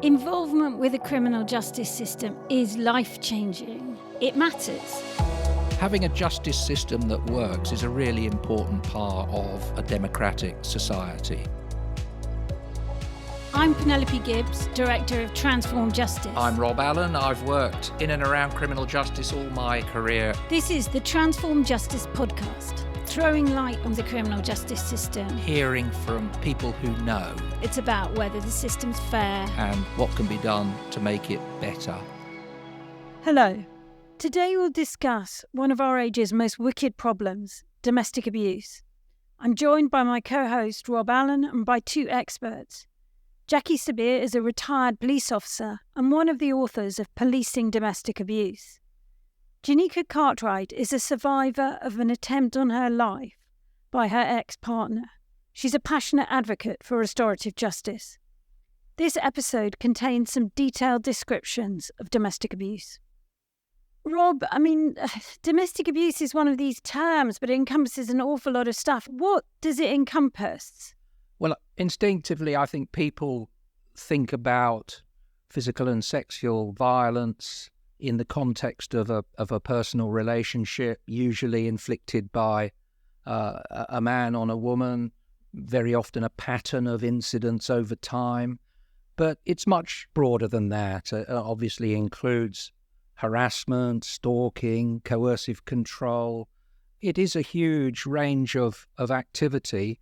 Involvement with the criminal justice system is life-changing. It matters. Having a justice system that works is a really important part of a democratic society. I'm Penelope Gibbs, Director of Transform Justice. I'm Rob Allen. I've worked in and around criminal justice all my career. This is the Transform Justice podcast, throwing light on the criminal justice system. Hearing from people who know. It's about whether the system's fair and what can be done to make it better. Hello. Today we'll discuss one of our age's most wicked problems, domestic abuse. I'm joined by my co-host Rob Allen and by two experts. Jackie Sebire is a retired police officer and one of the authors of Policing Domestic Abuse. Janika Cartwright is a survivor of an attempt on her life by her ex-partner. She's a passionate advocate for restorative justice. This episode contains some detailed descriptions of domestic abuse. Rob, domestic abuse is one of these terms, but it encompasses an awful lot of stuff. What does it encompass? Well, instinctively, I think people think about physical and sexual violence in the context of a personal relationship, usually inflicted by a man on a woman, very often a pattern of incidents over time. But it's much broader than that. It obviously includes harassment, stalking, coercive control. It is a huge range of activity,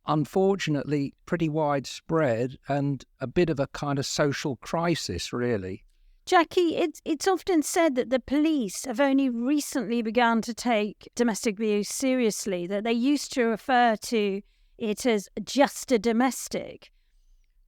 unfortunately pretty widespread and a bit of a kind of social crisis, really. Jackie, it's often said that the police have only recently begun to take domestic abuse seriously, that they used to refer to it as just a domestic.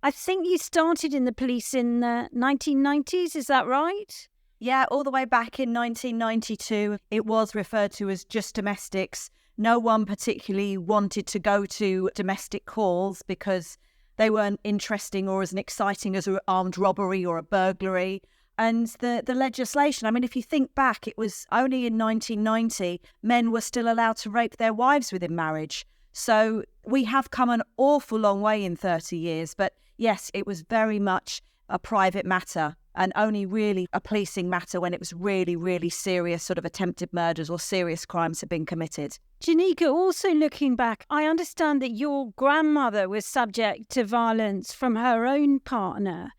I think you started in the police in the 1990s, is that right? Yeah, all the way back in 1992, it was referred to as just domestics. No one particularly wanted to go to domestic calls because they weren't interesting or as exciting as an armed robbery or a burglary. And the legislation, if you think back, it was only in 1990 men were still allowed to rape their wives within marriage. So we have come an awful long way in 30 years. But yes, it was very much a private matter and only really a policing matter when it was really, really serious sort of attempted murders or serious crimes had been committed. Janika, also looking back, I understand that your grandmother was subject to violence from her own partner.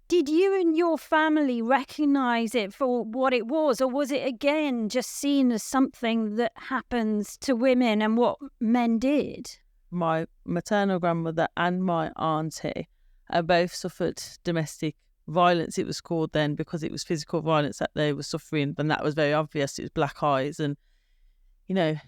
Did you and your family recognise it for what it was, or was it again just seen as something that happens to women and what men did? My maternal grandmother and my auntie both suffered domestic violence, it was called then, because it was physical violence that they were suffering, and that was very obvious. It was black eyes and,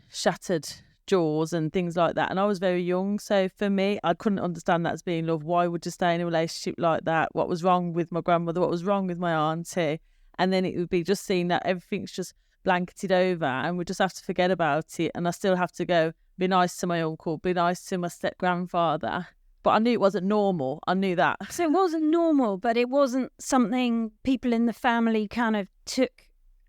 shattered jaws and things like that. And I was very young, so for me, I couldn't understand that as being love. Why would you stay in a relationship like that? What was wrong with my grandmother? What was wrong with my auntie? And then it would be just seeing that everything's just blanketed over and we just have to forget about it. And I still have to go be nice to my uncle, be nice to my step-grandfather. But I knew it wasn't normal. I knew that. So it wasn't normal, but it wasn't something people in the family kind of took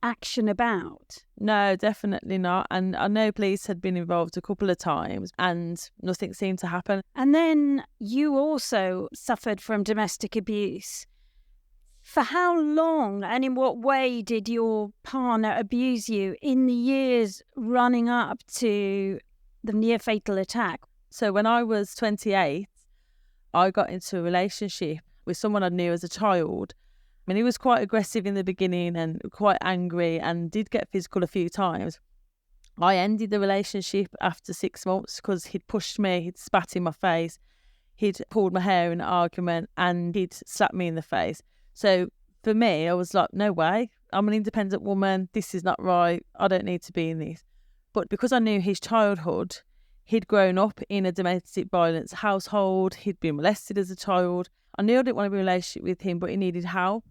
action about? No, definitely not. And I know police had been involved a couple of times and nothing seemed to happen. And then you also suffered from domestic abuse. For how long and in what way did your partner abuse you in the years running up to the near-fatal attack? So when I was 28, I got into a relationship with someone I knew as a child. He was quite aggressive in the beginning and quite angry and did get physical a few times. I ended the relationship after 6 months because he'd pushed me, he'd spat in my face, he'd pulled my hair in an argument and he'd slapped me in the face. So for me, I was like, no way, I'm an independent woman, this is not right, I don't need to be in this. But because I knew his childhood, he'd grown up in a domestic violence household, he'd been molested as a child. I knew I didn't want to be in a relationship with him, but he needed help.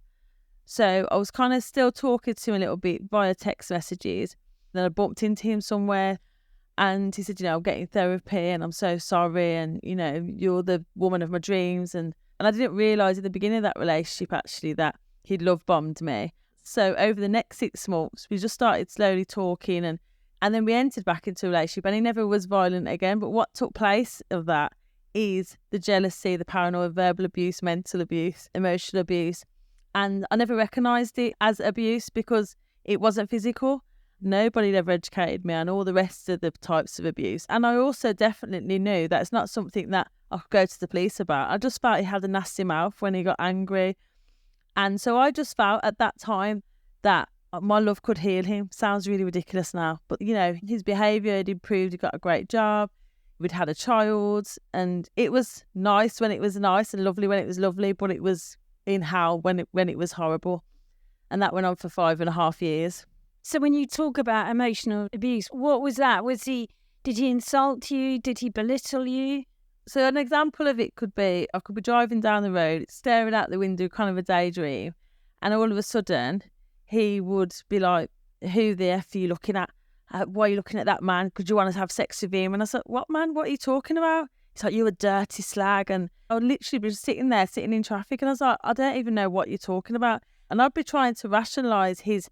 So I was kind of still talking to him a little bit via text messages. Then I bumped into him somewhere and he said, I'm getting therapy and I'm so sorry and, you're the woman of my dreams. And I didn't realise in the beginning of that relationship actually that he'd love bombed me. So over the next 6 months, we just started slowly talking and then we entered back into a relationship and he never was violent again. But what took place of that is the jealousy, the paranoia, verbal abuse, mental abuse, emotional abuse. And I never recognised it as abuse because it wasn't physical. Nobody ever educated me on all the rest of the types of abuse. And I also definitely knew that it's not something that I could go to the police about. I just felt he had a nasty mouth when he got angry. And so I just felt at that time that my love could heal him. Sounds really ridiculous now. But, you know, his behaviour had improved. He got a great job. We'd had a child. And it was nice when it was nice and lovely when it was lovely. But it was in hell when it was horrible. And that went on for 5.5 years. So when you talk about emotional abuse, what was that? Did he insult you? Did he belittle you? So an example of it could be, I could be driving down the road, staring out the window, kind of a daydream, and all of a sudden he would be like, who the F are you looking at? Why are you looking at that man? Could you want to have sex with him? And I said, what man? What are you talking about? He's like, you're a dirty slag. And I would literally be sitting in traffic, and I was like, I don't even know what you're talking about. And I'd be trying to rationalise his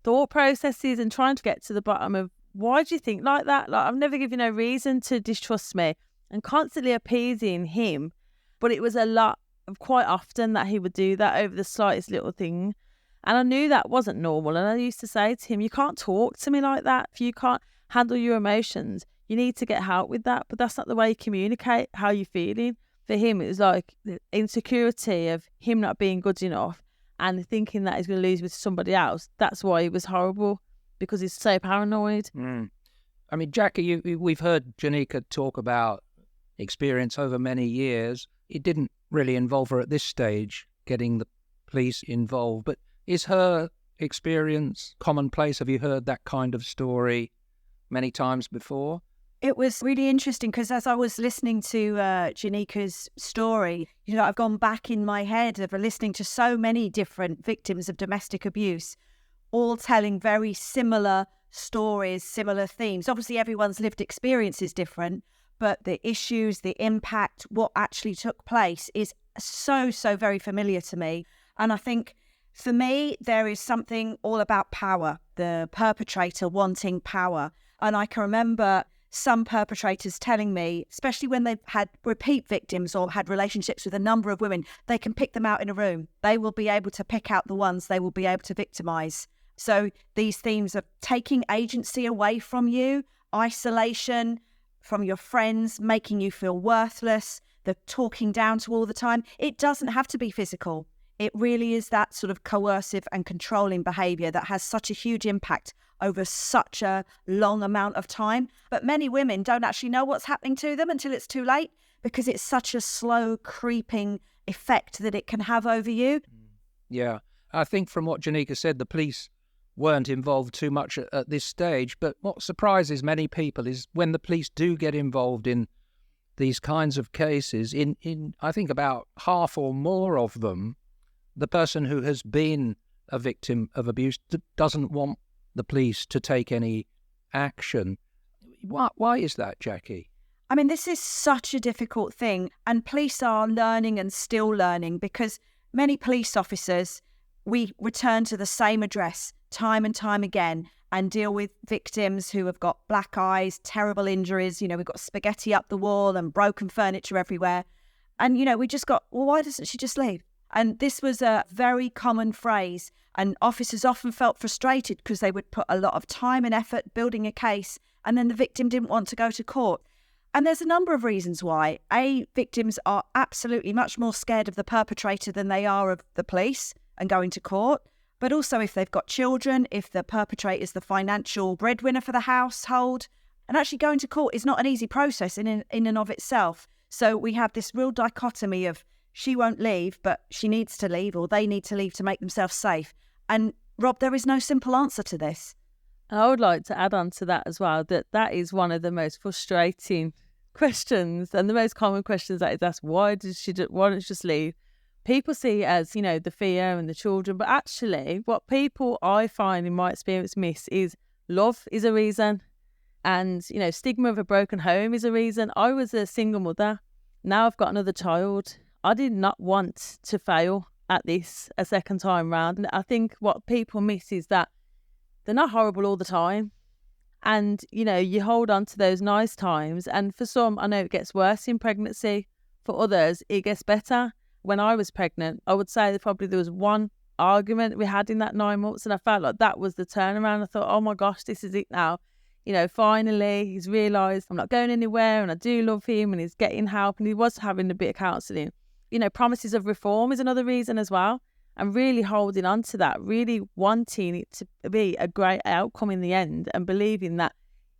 thought processes and trying to get to the bottom of, why do you think like that? Like, I've never given no reason to distrust me, and constantly appeasing him. But it was a lot of, quite often, that he would do that over the slightest little thing. And I knew that wasn't normal. And I used to say to him, you can't talk to me like that. If you can't handle your emotions, you need to get help with that. But that's not the way you communicate how you're feeling. For him, it was like the insecurity of him not being good enough and thinking that he's going to lose with somebody else. That's why it was horrible, because he's so paranoid. I mean, Jackie, we've heard Janika talk about experience over many years. It didn't really involve her at this stage, getting the police involved. But is her experience commonplace? Have you heard that kind of story many times before? It was really interesting because as I was listening to Janika's story, you know, I've gone back in my head of listening to so many different victims of domestic abuse, all telling very similar stories, similar themes. Obviously, everyone's lived experience is different, but the issues, the impact, what actually took place is so very familiar to me. And I think for me, there is something all about power, the perpetrator wanting power. And I can remember some perpetrators telling me, especially when they've had repeat victims or had relationships with a number of women, they can pick them out in a room. They will be able to pick out the ones they will be able to victimize. So these themes of taking agency away from you, isolation from your friends, making you feel worthless, the talking down to all the time. It doesn't have to be physical. It really is that sort of coercive and controlling behaviour that has such a huge impact over such a long amount of time. But many women don't actually know what's happening to them until it's too late, because it's such a slow creeping effect that it can have over you. Yeah, I think from what Janika said, the police weren't involved too much at this stage. But what surprises many people is when the police do get involved in these kinds of cases, in I think about half or more of them, the person who has been a victim of abuse doesn't want the police to take any action. Why is that, Jackie? I mean, this is such a difficult thing, and police are learning and still learning, because many police officers, we return to the same address time and time again and deal with victims who have got black eyes, terrible injuries. You know, we've got spaghetti up the wall and broken furniture everywhere. And, you know, we just got, well, why doesn't she just leave? And this was a very common phrase. And officers often felt frustrated because they would put a lot of time and effort building a case, and then the victim didn't want to go to court. And there's a number of reasons why. Victims are absolutely much more scared of the perpetrator than they are of the police and going to court. But also, if they've got children, if the perpetrator is the financial breadwinner for the household, and actually going to court is not an easy process in and of itself. So we have this real dichotomy of she won't leave, but she needs to leave, or they need to leave to make themselves safe. And Rob, there is no simple answer to this. I would like to add on to that as well, that is one of the most frustrating questions, and the most common questions that is asked, why don't she just leave? People see it as, you know, the fear and the children, but actually what people, I find in my experience, miss is love is a reason, and, you know, stigma of a broken home is a reason. I was a single mother. Now I've got another child. I did not want to fail at this a second time round. And I think what people miss is that they're not horrible all the time. And, you know, you hold on to those nice times. And for some, I know it gets worse in pregnancy. For others, it gets better. When I was pregnant, I would say there was one argument we had in that 9 months, and I felt like that was the turnaround. I thought, oh my gosh, this is it now. You know, finally he's realised I'm not going anywhere and I do love him and he's getting help, and he was having a bit of counselling. You know, promises of reform is another reason as well. And really holding on to that, really wanting it to be a great outcome in the end, and believing that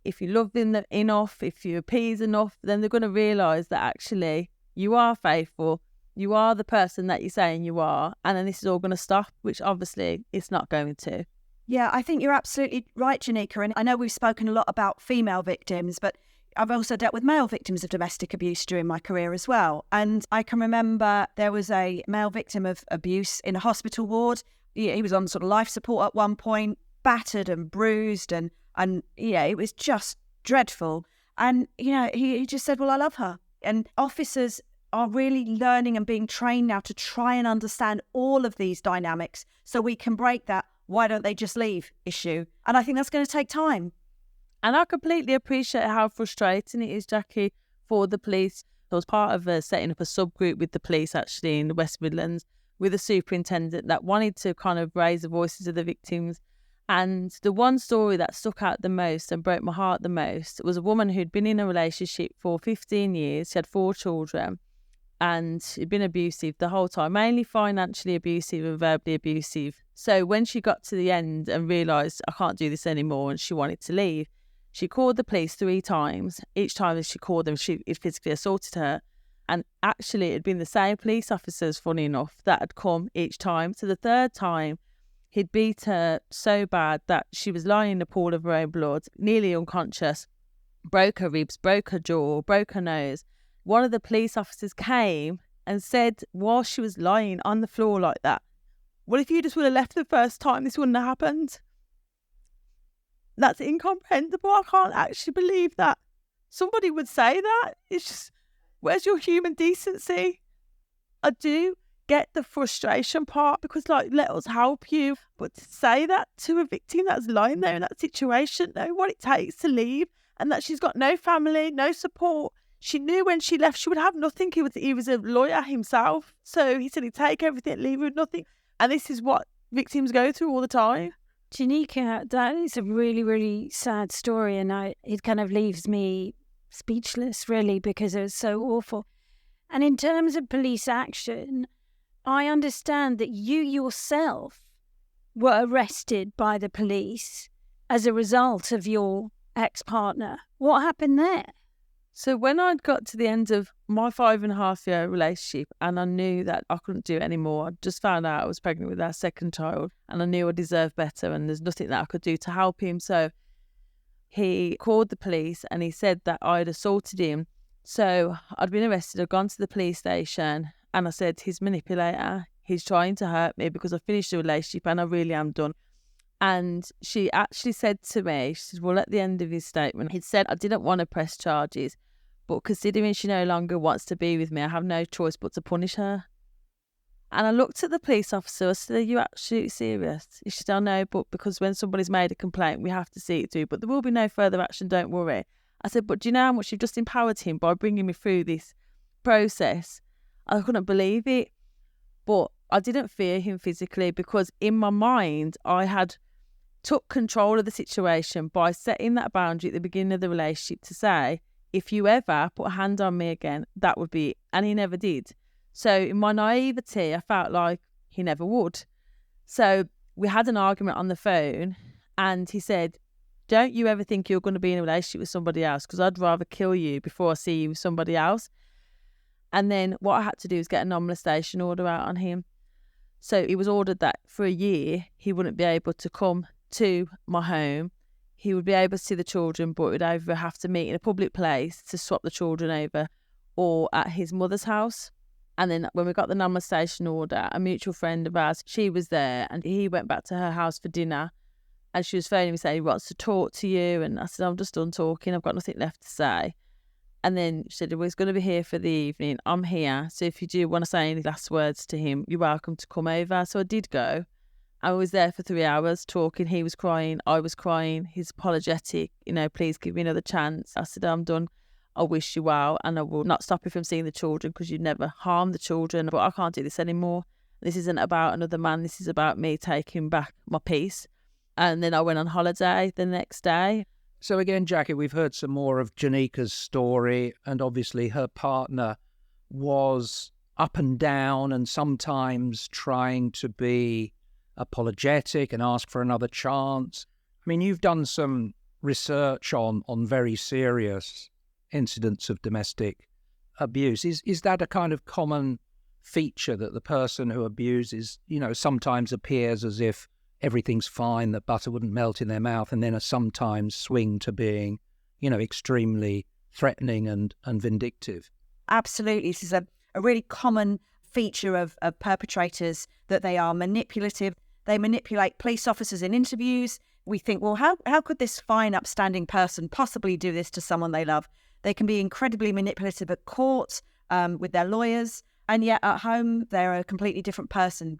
if you love them enough, if you appease enough, then they're going to realise that actually you are faithful, you are the person that you're saying you are, and then this is all going to stop, which obviously it's not going to. Yeah, I think you're absolutely right, Janika. And I know we've spoken a lot about female victims, but I've also dealt with male victims of domestic abuse during my career as well. And I can remember there was a male victim of abuse in a hospital ward. He was on sort of life support at one point, battered and bruised, and yeah, it was just dreadful. And, you know, he just said, well, I love her. And officers are really learning and being trained now to try and understand all of these dynamics so we can break that why don't they just leave issue. And I think that's going to take time. And I completely appreciate how frustrating it is, Jackie, for the police. I was part of setting up a subgroup with the police actually in the West Midlands with a superintendent that wanted to kind of raise the voices of the victims. And the one story that stuck out the most and broke my heart the most was a woman who'd been in a relationship for 15 years. She had 4 children and she'd been abusive the whole time, mainly financially abusive and verbally abusive. So when she got to the end and realised I can't do this anymore and she wanted to leave, she called the police 3 times. Each time that she called them, it physically assaulted her. And actually, it had been the same police officers, funny enough, that had come each time. So the 3rd time, he'd beat her so bad that she was lying in a pool of her own blood, nearly unconscious, broke her ribs, broke her jaw, broke her nose. One of the police officers came and said, while she was lying on the floor like that, well, if you just would have left the first time, this wouldn't have happened. That's incomprehensible. I can't actually believe that somebody would say that. It's just, where's your human decency? I do get the frustration part because, like, let us help you. But to say that to a victim that's lying there in that situation, know what it takes to leave, and that she's got no family, no support. She knew when she left she would have nothing. He was a lawyer himself. So he said he'd take everything, leave her with nothing. And this is what victims go through all the time. Janika, that is a really, really sad story, and it kind of leaves me speechless, really, because it was so awful. And in terms of police action, I understand that you yourself were arrested by the police as a result of your ex-partner. What happened there? So when I'd got to the end of my 5.5-year relationship and I knew that I couldn't do it anymore, I just found out I was pregnant with our 2nd child and I knew I deserved better and there's nothing that I could do to help him. So he called the police and he said that I'd assaulted him. So I'd been arrested, I'd gone to the police station and I said, he's a manipulator, he's trying to hurt me because I finished the relationship and I really am done. And she actually said to me, she said, well, at the end of his statement, he'd said, I didn't want to press charges, but considering she no longer wants to be with me, I have no choice but to punish her. And I looked at the police officer, I said, are you absolutely serious? She said, I know, but because when somebody's made a complaint, we have to see it through, but there will be no further action, don't worry. I said, but do you know how much you've just empowered him by bringing me through this process? I couldn't believe it, but I didn't fear him physically because in my mind, I had took control of the situation by setting that boundary at the beginning of the relationship to say, if you ever put a hand on me again, that would be it. And he never did. So in my naivety, I felt like he never would. So we had an argument on the phone and he said, don't you ever think you're going to be in a relationship with somebody else because I'd rather kill you before I see you with somebody else. And then what I had to do was get a non-molestation order out on him. So it was ordered that for a year, he wouldn't be able to come to my home. He would be able to see the children, but would either have to meet in a public place to swap the children over or at his mother's house. And then when we got the non-molestation order, a mutual friend of ours, she was there and he went back to her house for dinner and she was phoning me saying he wants to talk to you. And I said, I'm just done talking. I've got nothing left to say. And then she said, well, he's going to be here for the evening. I'm here. So if you do want to say any last words to him, you're welcome to come over. So I did go. I was there for 3 hours talking. He was crying. I was crying. He's apologetic. Please give me another chance. I said, I'm done. I wish you well. And I will not stop you from seeing the children because you never harm the children. But I can't do this anymore. This isn't about another man. This is about me taking back my peace. And then I went on holiday the next day. So again, Jackie, we've heard some more of Janika's story, and obviously her partner was up and down and sometimes trying to be apologetic and ask for another chance. I mean, you've done some research on very serious incidents of domestic abuse. Is that a kind of common feature, that the person who abuses, sometimes appears as if everything's fine, that butter wouldn't melt in their mouth, and then sometimes swing to being, extremely threatening and vindictive? Absolutely. This is a really common feature of perpetrators, that they are manipulative. They manipulate police officers in interviews. We think, well, how could this fine, upstanding person possibly do this to someone they love? They can be incredibly manipulative at court with their lawyers, and yet at home they're a completely different person.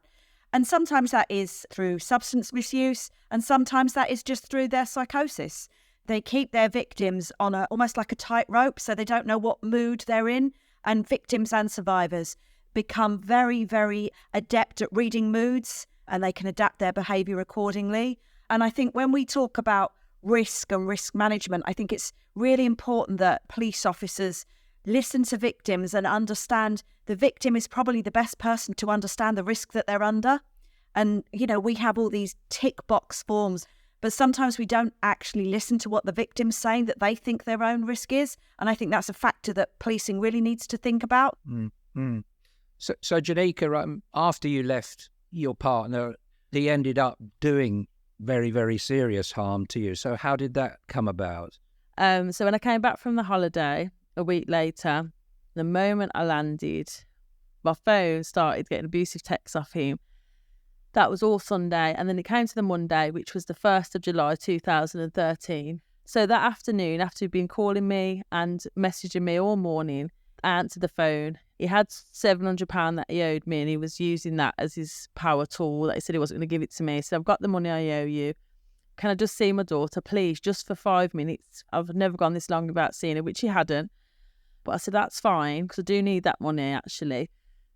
And sometimes that is through substance misuse, and sometimes that is just through their psychosis. They keep their victims on almost like a tightrope, so they don't know what mood they're in. And victims and survivors become very, very adept at reading moods, and they can adapt their behaviour accordingly. And I think when we talk about risk and risk management, I think it's really important that police officers listen to victims and understand the victim is probably the best person to understand the risk that they're under. And, we have all these tick box forms, but sometimes we don't actually listen to what the victim's saying that they think their own risk is. And I think that's a factor that policing really needs to think about. Mm-hmm. So Janika, after you left your partner, he ended up doing very, very serious harm to you. So how did that come about? So when I came back from the holiday a week later, the moment I landed, my phone started getting abusive texts off him. That was all Sunday. And then it came to the Monday, which was the 1st of July, 2013. So that afternoon, after he'd been calling me and messaging me all morning, I answered the phone. He had £700 that he owed me, and he was using that as his power tool that he said he wasn't going to give it to me. So I've got the money I owe you. Can I just see my daughter, please, just for 5 minutes? I've never gone this long without seeing her, which he hadn't. But I said, that's fine, because I do need that money, actually.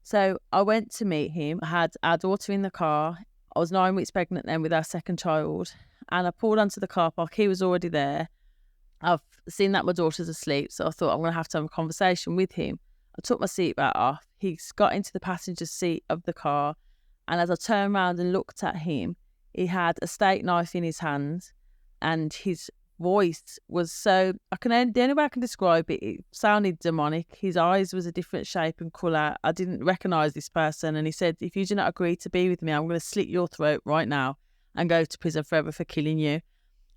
So I went to meet him. I had our daughter in the car. I was 9 weeks pregnant then with our second child. And I pulled onto the car park. He was already there. I've seen that my daughter's asleep, so I thought I'm going to have a conversation with him. I took my seatbelt off. He's got into the passenger seat of the car. And as I turned around and looked at him, he had a steak knife in his hand, and his voice was the only way I can describe it, it sounded demonic. His eyes was a different shape and colour. I didn't recognise this person. And he said, if you do not agree to be with me, I'm going to slit your throat right now and go to prison forever for killing you.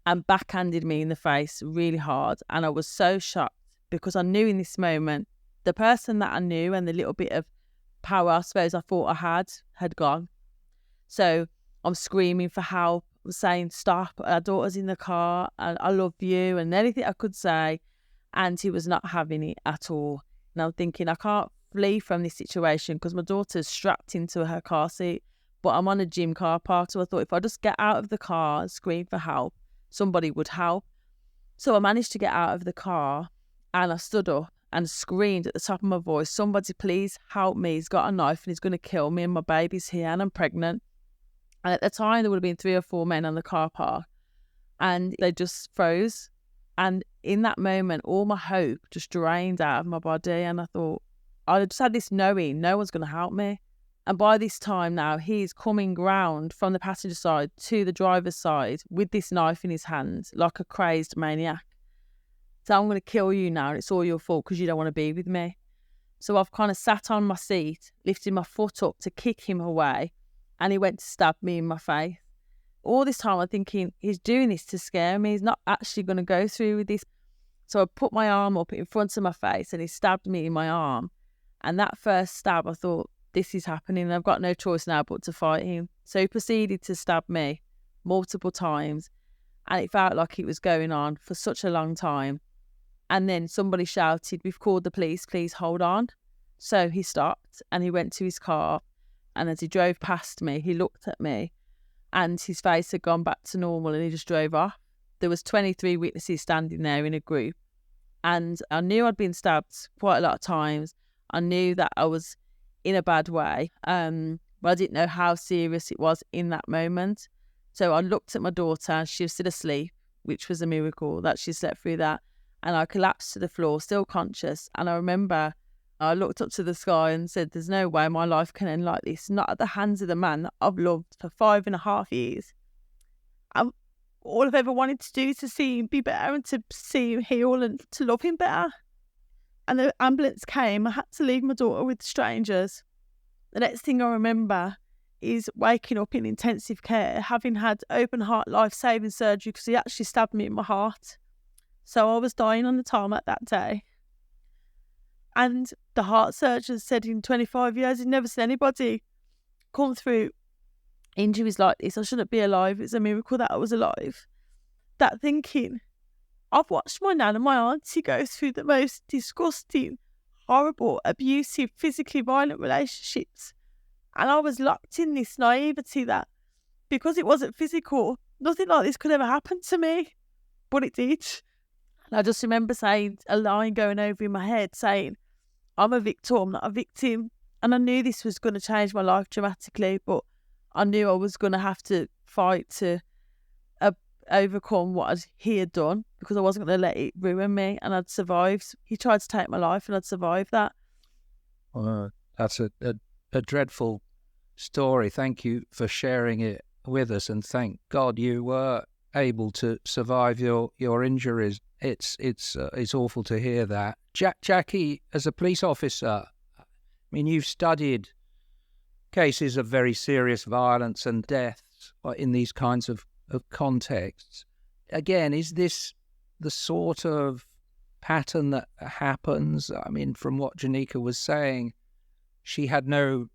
And backhanded me in the face really hard. And I was so shocked, because I knew in this moment, the person that I knew and the little bit of power I suppose I thought I had gone. So I'm screaming for help. I'm saying, stop, our daughter's in the car and I love you, and anything I could say. And he was not having it at all. And I'm thinking, I can't flee from this situation because my daughter's strapped into her car seat, but I'm on a gym car park. So I thought, if I just get out of the car and scream for help, somebody would help. So I managed to get out of the car, and I stood up and screamed at the top of my voice, somebody please help me. He's got a knife and he's going to kill me, and my baby's here and I'm pregnant. And at the time, there would have been 3 or 4 men on the car park, and they just froze. And in that moment, all my hope just drained out of my body. And I thought, I just had this knowing no one's going to help me. And by this time now, he's coming round from the passenger side to the driver's side with this knife in his hand, like a crazed maniac. So I'm going to kill you now, and it's all your fault because you don't want to be with me. So I've kind of sat on my seat, lifted my foot up to kick him away, and he went to stab me in my face. All this time I'm thinking, he's doing this to scare me. He's not actually going to go through with this. So I put my arm up in front of my face, and he stabbed me in my arm. And that first stab, I thought, this is happening. I've got no choice now but to fight him. So he proceeded to stab me multiple times, and it felt like it was going on for such a long time. And then somebody shouted, we've called the police, please hold on. So he stopped and he went to his car. And as he drove past me, he looked at me and his face had gone back to normal and he just drove off. There was 23 witnesses standing there in a group, and I knew I'd been stabbed quite a lot of times. I knew that I was in a bad way, but I didn't know how serious it was in that moment. So I looked at my daughter, she was still asleep, which was a miracle that she slept through that. And I collapsed to the floor, still conscious. And I remember I looked up to the sky and said, there's no way my life can end like this, not at the hands of the man that I've loved for 5.5 years. All I've ever wanted to do is to see him be better and to see him heal and to love him better. And the ambulance came. I had to leave my daughter with strangers. The next thing I remember is waking up in intensive care, having had open heart life-saving surgery because he actually stabbed me in my heart. So I was dying on the tarmac that day. And the heart surgeon said in 25 years he'd never seen anybody come through injuries like this. I shouldn't be alive. It's a miracle that I was alive. That thinking, I've watched my nan and my auntie go through the most disgusting, horrible, abusive, physically violent relationships. And I was locked in this naivety that because it wasn't physical, nothing like this could ever happen to me. But it did. And I just remember saying a line going over in my head saying, I'm a victim, I'm not a victim. And I knew this was going to change my life dramatically, but I knew I was going to have to fight to overcome what he had done because I wasn't going to let it ruin me, and I'd survived. He tried to take my life and I'd survived that. That's a dreadful story. Thank you for sharing it with us, and thank God you were able to survive your injuries. It's awful to hear that. Jackie, as a police officer, I mean, you've studied cases of very serious violence and deaths in these kinds of contexts. Again, is this the sort of pattern that happens? I mean, from what Janika was saying, she had no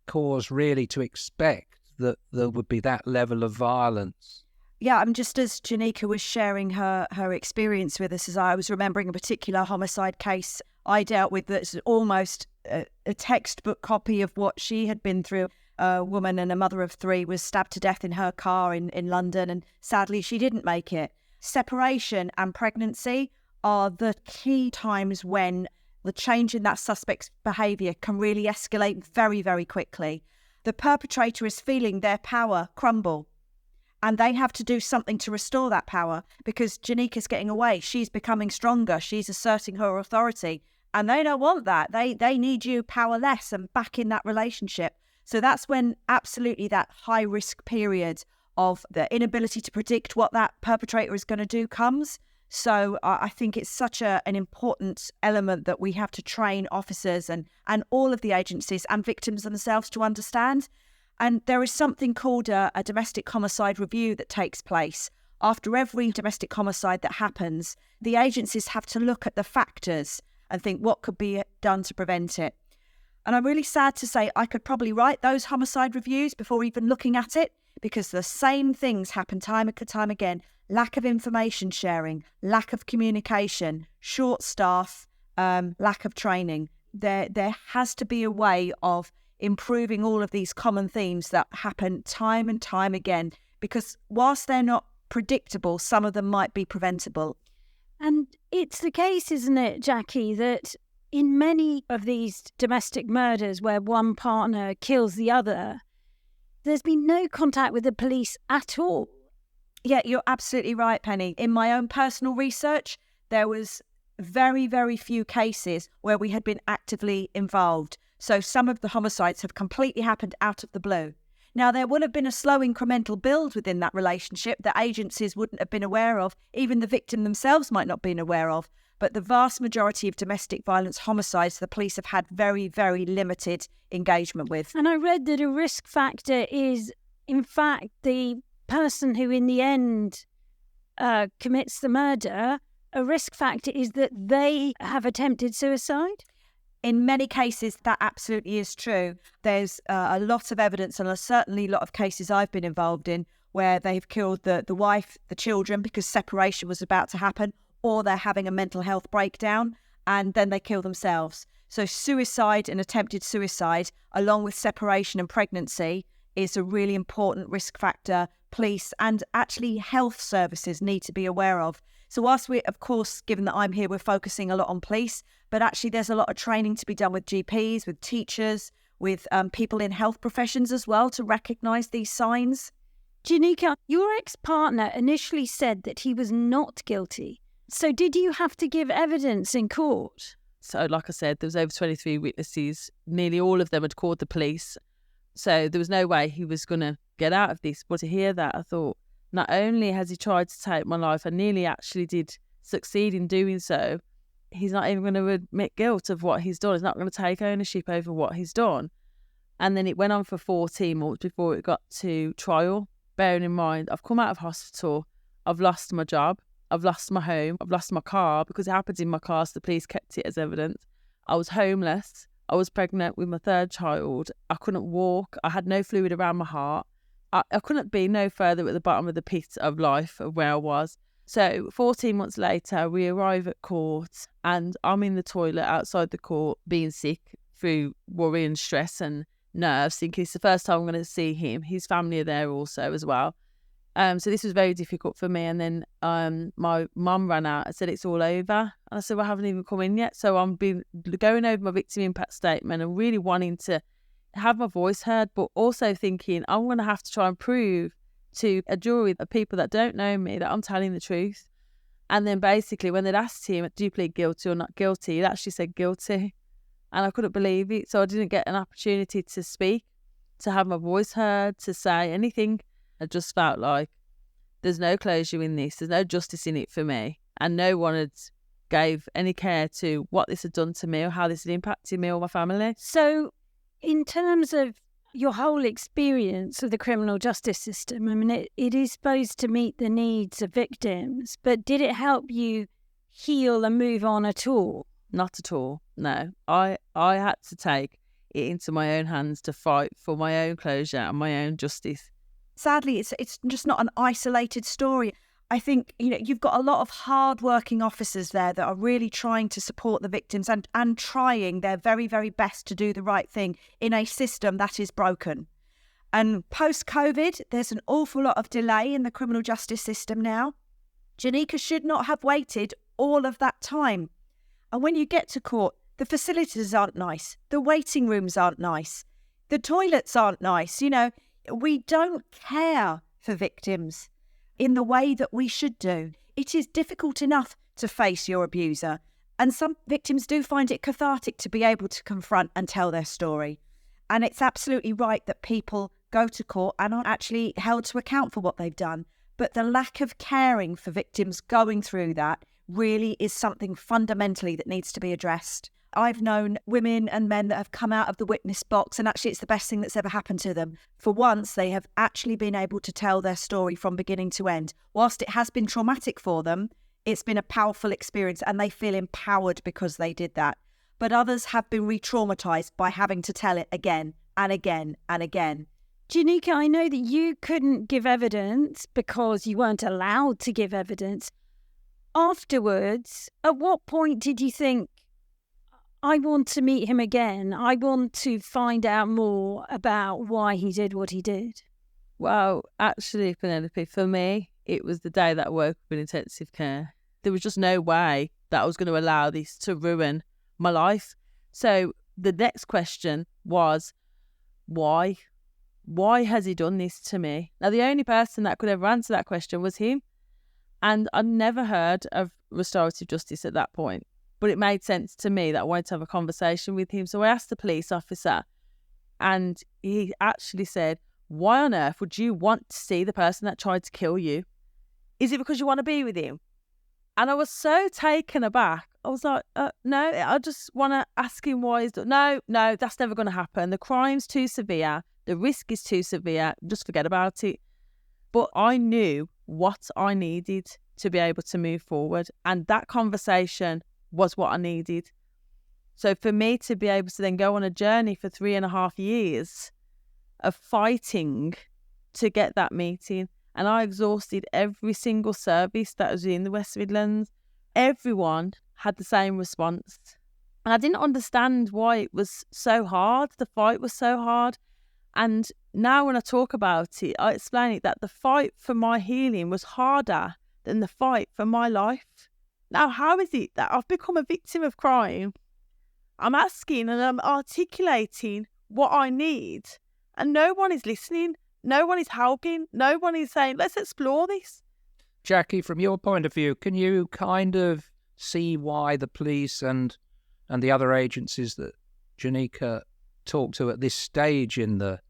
cause really to expect that there would be that level of violence. Yeah, I'm just as Janika was sharing her experience with us, as I was remembering a particular homicide case I dealt with that's almost a textbook copy of what she had been through. A woman and a mother of 3 was stabbed to death in her car in London, and sadly she didn't make it. Separation and pregnancy are the key times when the change in that suspect's behaviour can really escalate very, very quickly. The perpetrator is feeling their power crumble, and they have to do something to restore that power because Janika's getting away. She's becoming stronger. She's asserting her authority, and they don't want that. They need you powerless and back in that relationship. So that's when absolutely that high-risk period of the inability to predict what that perpetrator is going to do comes. So I think it's such an important element that we have to train officers and all of the agencies and victims themselves to understand. And there is something called a domestic homicide review that takes place. After every domestic homicide that happens, the agencies have to look at the factors and think what could be done to prevent it. And I'm really sad to say I could probably write those homicide reviews before even looking at it, because the same things happen time and time again. Lack of information sharing, lack of communication, short staff, lack of training. There has to be a way of improving all of these common themes that happen time and time again, because whilst they're not predictable, some of them might be preventable. And it's the case, isn't it, Jackie, that in many of these domestic murders where one partner kills the other, there's been no contact with the police at all. Yeah, you're absolutely right, Penny. In my own personal research, there was very, very few cases where we had been actively involved. So some of the homicides have completely happened out of the blue. Now, there would have been a slow incremental build within that relationship that agencies wouldn't have been aware of, even the victim themselves might not have been aware of. But the vast majority of domestic violence homicides, the police have had very, very limited engagement with. And I read that a risk factor is, in fact, the person who in the end commits the murder. A risk factor is that they have attempted suicide. In many cases, that absolutely is true. There's a lot of evidence, and certainly a lot of cases I've been involved in, where they've killed the wife, the children, because separation was about to happen, or they're having a mental health breakdown, and then they kill themselves. So suicide and attempted suicide, along with separation and pregnancy, is a really important risk factor police and actually health services need to be aware of. So whilst we, of course, given that I'm here, we're focusing a lot on police, but actually there's a lot of training to be done with GPs, with teachers, with people in health professions as well to recognise these signs. Janika, your ex-partner initially said that he was not guilty. So did you have to give evidence in court? So like I said, there was over 23 witnesses. Nearly all of them had called the police. So there was no way he was going to get out of this. But to hear that, I thought, not only has he tried to take my life, I nearly actually did succeed in doing so. He's not even going to admit guilt of what he's done. He's not going to take ownership over what he's done. And then it went on for 14 months before it got to trial. Bearing in mind, I've come out of hospital, I've lost my job, I've lost my home, I've lost my car because it happened in my car, so the police kept it as evidence. I was homeless. I was pregnant with my third child. I couldn't walk. I had no fluid around my heart. I couldn't be no further at the bottom of the pit of life of where I was. So 14 months later, we arrive at court and I'm in the toilet outside the court being sick through worry and stress and nerves, thinking it's the first time I'm going to see him. His family are there also as well. So this was very difficult for me. And then my mum ran out and said, it's all over. And I said, well, I haven't even come in yet. So I'm going over my victim impact statement and really wanting to have my voice heard, but also thinking I'm going to have to try and prove to a jury of people that don't know me that I'm telling the truth. And then basically when they'd asked him, do you plead guilty or not guilty, he'd actually said guilty. And I couldn't believe it. So I didn't get an opportunity to speak, to have my voice heard, to say anything. I just felt like there's no closure in this. There's no justice in it for me. And no one had gave any care to what this had done to me or how this had impacted me or my family. So in terms of your whole experience of the criminal justice system, I mean, it is supposed to meet the needs of victims, but did it help you heal and move on at all? Not at all, no. I had to take it into my own hands to fight for my own closure and my own justice. Sadly, it's just not an isolated story. I think, you've got a lot of hard-working officers there that are really trying to support the victims and trying their very, very best to do the right thing in a system that is broken. And post-COVID, there's an awful lot of delay in the criminal justice system now. Janika should not have waited all of that time. And when you get to court, the facilities aren't nice. The waiting rooms aren't nice. The toilets aren't nice. We don't care for victims in the way that we should do. It is difficult enough to face your abuser, and some victims do find it cathartic to be able to confront and tell their story. And it's absolutely right that people go to court and are actually held to account for what they've done. But the lack of caring for victims going through that really is something fundamentally that needs to be addressed. I've known women and men that have come out of the witness box and actually it's the best thing that's ever happened to them. For once, they have actually been able to tell their story from beginning to end. Whilst it has been traumatic for them, it's been a powerful experience and they feel empowered because they did that. But others have been re-traumatised by having to tell it again and again and again. Janika, I know that you couldn't give evidence because you weren't allowed to give evidence. Afterwards, at what point did you think, I want to meet him again. I want to find out more about why he did what he did? Well, actually, Penelope, for me, it was the day that I woke up in intensive care. There was just no way that I was going to allow this to ruin my life. So the next question was, why? Why has he done this to me? Now, the only person that could ever answer that question was him. And I'd never heard of restorative justice at that point. But it made sense to me that I wanted to have a conversation with him. So I asked the police officer and he actually said, why on earth would you want to see the person that tried to kill you? Is it because you want to be with him? And I was so taken aback. I was like, no, I just want to ask him why he's done. No, that's never going to happen. The crime's too severe. The risk is too severe. Just forget about it. But I knew what I needed to be able to move forward. And that conversation was what I needed. So for me to be able to then go on a journey for 3.5 years of fighting to get that meeting, and I exhausted every single service that was in the West Midlands. Everyone had the same response. And I didn't understand why it was so hard. The fight was so hard. And now when I talk about it, I explain it that the fight for my healing was harder than the fight for my life. Now, how is it that I've become a victim of crime? I'm asking and I'm articulating what I need, and no one is listening. No one is helping. No one is saying, let's explore this. Jackie, from your point of view, can you kind of see why the police and the other agencies that Janika talked to at this stage in the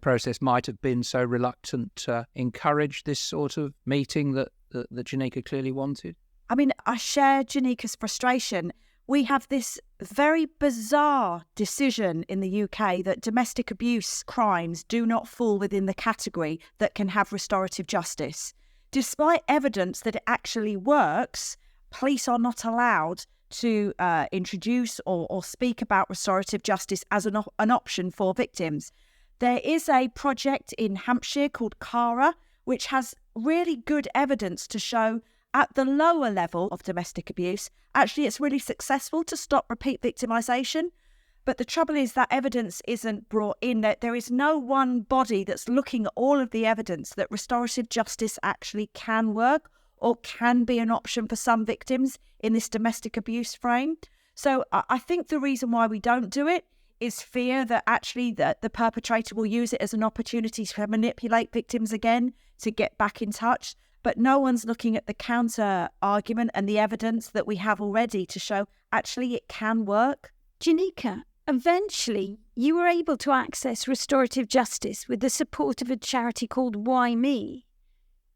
process might have been so reluctant to encourage this sort of meeting that Janika clearly wanted? I mean, I share Janika's frustration. We have this very bizarre decision in the UK that domestic abuse crimes do not fall within the category that can have restorative justice. Despite evidence that it actually works, police are not allowed to introduce or speak about restorative justice as an option for victims. There is a project in Hampshire called CARA, which has really good evidence to show at the lower level of domestic abuse, actually it's really successful to stop repeat victimisation. But the trouble is that evidence isn't brought in. That there is no one body that's looking at all of the evidence that restorative justice actually can work or can be an option for some victims in this domestic abuse frame. So I think the reason why we don't do it is fear that actually that the perpetrator will use it as an opportunity to manipulate victims again, to get back in touch. But no one's looking at the counter argument and the evidence that we have already to show actually it can work. Janika, eventually you were able to access restorative justice with the support of a charity called Why Me.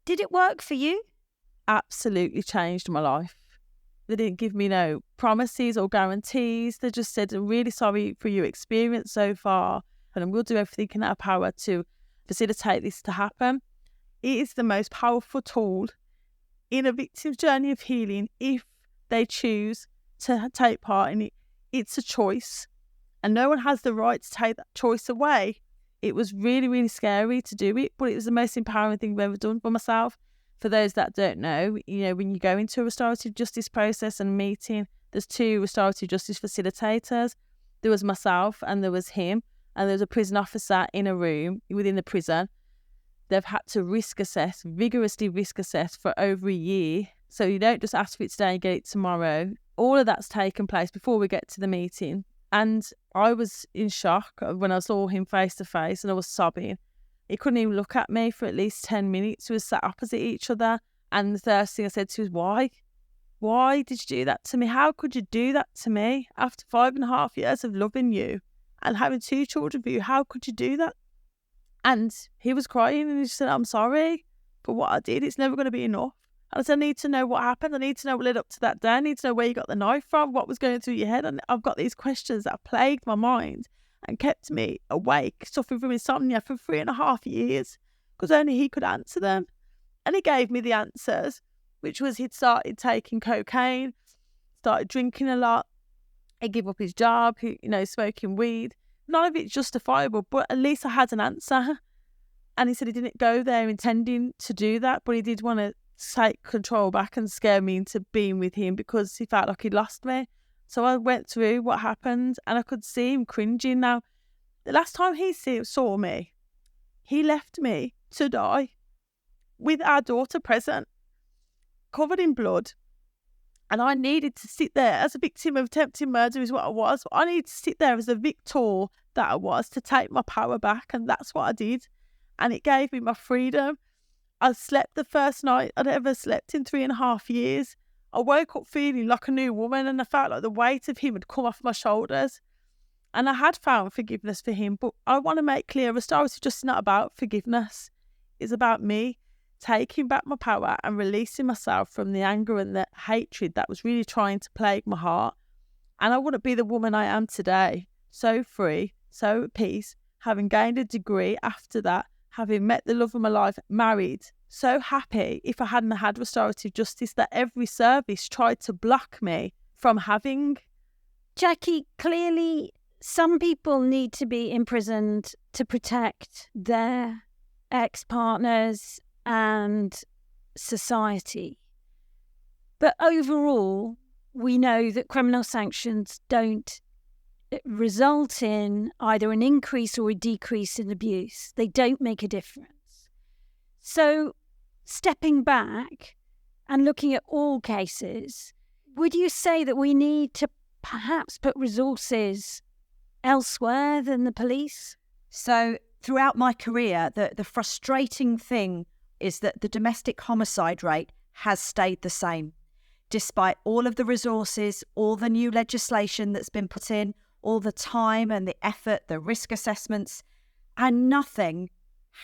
Did it work for you? Absolutely changed my life. They didn't give me no promises or guarantees. They just said, I'm really sorry for your experience so far, and we'll do everything in our power to facilitate this to happen. It is the most powerful tool in a victim's journey of healing if they choose to take part in it. It's a choice, and no one has the right to take that choice away. It was really, really scary to do it, but it was the most empowering thing I've ever done for myself. For those that don't know, when you go into a restorative justice process and meeting, there's 2 restorative justice facilitators. There was myself and there was him, and there was a prison officer in a room within the prison. They've had to vigorously risk assess for over a year. So you don't just ask for it today and get it tomorrow. All of that's taken place before we get to the meeting. And I was in shock when I saw him face to face, and I was sobbing. He couldn't even look at me for at least 10 minutes. We were sat opposite each other. And the first thing I said to him was, why? Why did you do that to me? How could you do that to me? After 5.5 years of loving you and having 2 children for you, how could you do that? And he was crying and he said, I'm sorry for what I did. It's never going to be enough. And I said, I need to know what happened. I need to know what led up to that day. I need to know where you got the knife from, what was going through your head. And I've got these questions that plagued my mind and kept me awake, suffering from insomnia for 3.5 years, because only he could answer them. And he gave me the answers, which was he'd started taking cocaine, started drinking a lot, he gave up his job, smoking weed. None of it's justifiable, but at least I had an answer. And he said he didn't go there intending to do that, but he did want to take control back and scare me into being with him because he felt like he'd lost me. So I went through what happened and I could see him cringing. Now, the last time he saw me, he left me to die with our daughter present, covered in blood. And I needed to sit there as a victim of attempted murder is what I was. I needed to sit there as a victor that I was to take my power back. And that's what I did. And it gave me my freedom. I slept the first night I'd ever slept in 3.5 years. I woke up feeling like a new woman and I felt like the weight of him had come off my shoulders. And I had found forgiveness for him. But I want to make clear, restorative justice is not about forgiveness. It's about me taking back my power and releasing myself from the anger and the hatred that was really trying to plague my heart. And I wouldn't be the woman I am today, so free, so at peace, having gained a degree after that, having met the love of my life, married, so happy if I hadn't had restorative justice that every service tried to block me from having. Jackie, clearly some people need to be imprisoned to protect their ex-partners and society. But overall, we know that criminal sanctions don't result in either an increase or a decrease in abuse. They don't make a difference. So, stepping back and looking at all cases, would you say that we need to perhaps put resources elsewhere than the police? So throughout my career, the frustrating thing is that the domestic homicide rate has stayed the same. Despite all of the resources, all the new legislation that's been put in, all the time and the effort, the risk assessments, and nothing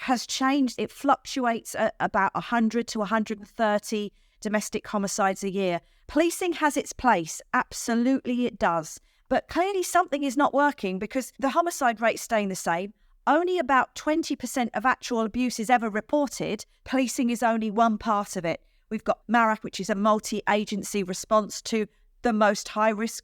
has changed. It fluctuates at about 100 to 130 domestic homicides a year. Policing has its place, absolutely it does. But clearly something is not working because the homicide rate's staying the same. Only about 20% of actual abuse is ever reported. Policing is only one part of it. We've got MARAC, which is a multi-agency response to the most high-risk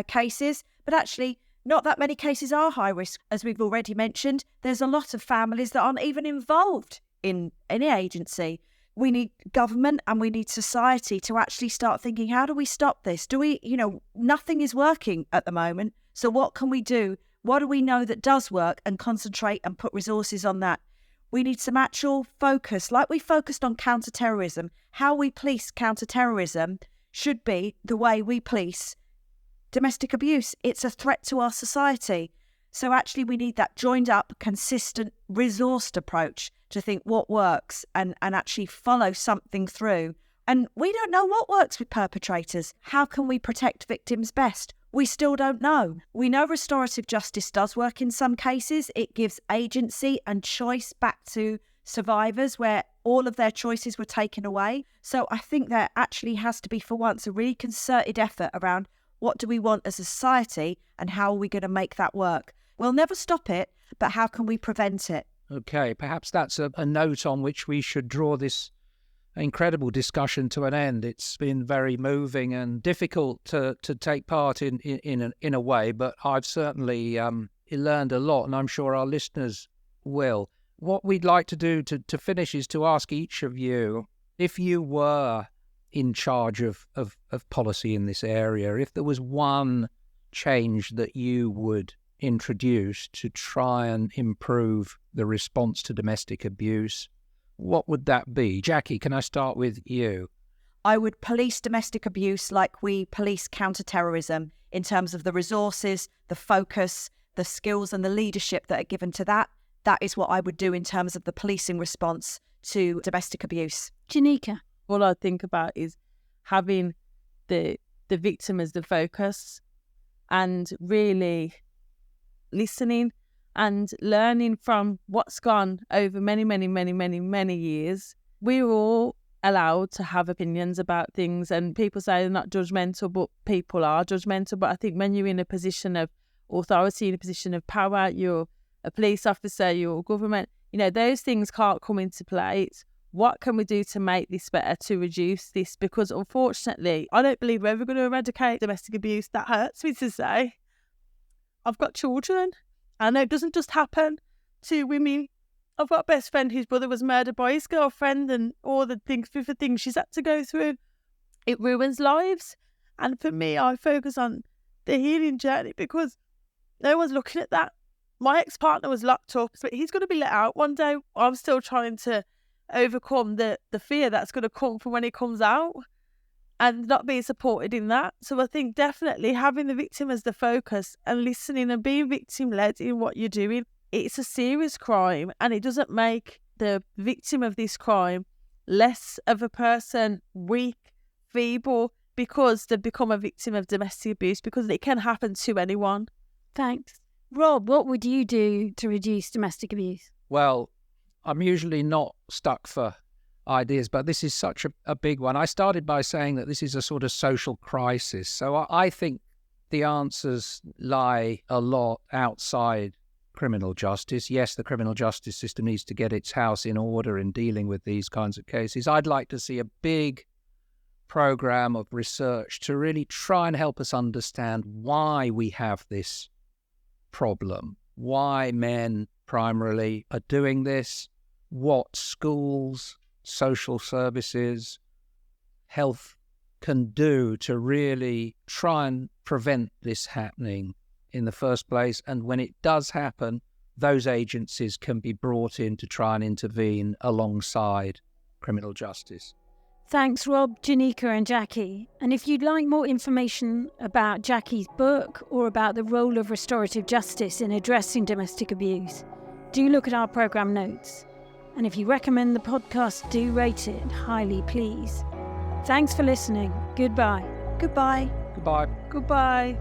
cases. But actually, not that many cases are high-risk. As we've already mentioned, there's a lot of families that aren't even involved in any agency. We need government and we need society to actually start thinking, how do we stop this? Nothing is working at the moment. So what can we do? What do we know that does work, and concentrate and put resources on that? We need some actual focus, like we focused on counter-terrorism. How we police counter-terrorism should be the way we police domestic abuse. It's a threat to our society. So actually we need that joined up, consistent, resourced approach to think what works and actually follow something through. And we don't know what works with perpetrators. How can we protect victims best? We still don't know. We know restorative justice does work in some cases. It gives agency and choice back to survivors where all of their choices were taken away. So I think there actually has to be, for once, a really concerted effort around what do we want as a society and how are we going to make that work? We'll never stop it, but how can we prevent it? Okay, perhaps that's a note on which we should draw this incredible discussion to an end. It's been very moving and difficult to take part in a way, but I've certainly learned a lot, and I'm sure our listeners will. What we'd like to do to finish is to ask each of you, if you were in charge of policy in this area, if there was one change that you would introduce to try and improve the response to domestic abuse, what would that be? Jackie, can I start with you? I would police domestic abuse like we police counter-terrorism in terms of the resources, the focus, the skills and the leadership that are given to that. That is what I would do in terms of the policing response to domestic abuse. Janika? All I think about is having the victim as the focus and really listening and learning from what's gone over many years. We're all allowed to have opinions about things, and people say they're not judgmental, but people are judgmental. But I think when you're in a position of authority, in a position of power, you're a police officer, you're government, those things can't come into play. It's what can we do to make this better, to reduce this? Because unfortunately, I don't believe we're ever going to eradicate domestic abuse. That hurts me to say. I've got children. I know it doesn't just happen to women. I've got a best friend whose brother was murdered by his girlfriend and all the things she's had to go through. It ruins lives. And for me, I focus on the healing journey because no one's looking at that. My ex-partner was locked up, but he's going to be let out one day. I'm still trying to overcome the fear that's going to come from when he comes out and not being supported in that. So I think definitely having the victim as the focus and listening and being victim-led in what you're doing. It's a serious crime, and it doesn't make the victim of this crime less of a person, weak, feeble, because they've become a victim of domestic abuse, because it can happen to anyone. Thanks. Rob, what would you do to reduce domestic abuse? Well, I'm usually not stuck for ideas, but this is such a big one. I started by saying that this is a sort of social crisis. So I think the answers lie a lot outside criminal justice. Yes, the criminal justice system needs to get its house in order in dealing with these kinds of cases. I'd like to see a big program of research to really try and help us understand why we have this problem, why men primarily are doing this, what schools, social services, health can do to really try and prevent this happening in the first place. And when it does happen, those agencies can be brought in to try and intervene alongside criminal justice. Thanks, Rob, Janika and Jackie. And if you'd like more information about Jackie's book or about the role of restorative justice in addressing domestic abuse, do look at our programme notes. And if you recommend the podcast, do rate it highly, please. Thanks for listening. Goodbye. Goodbye. Goodbye. Goodbye.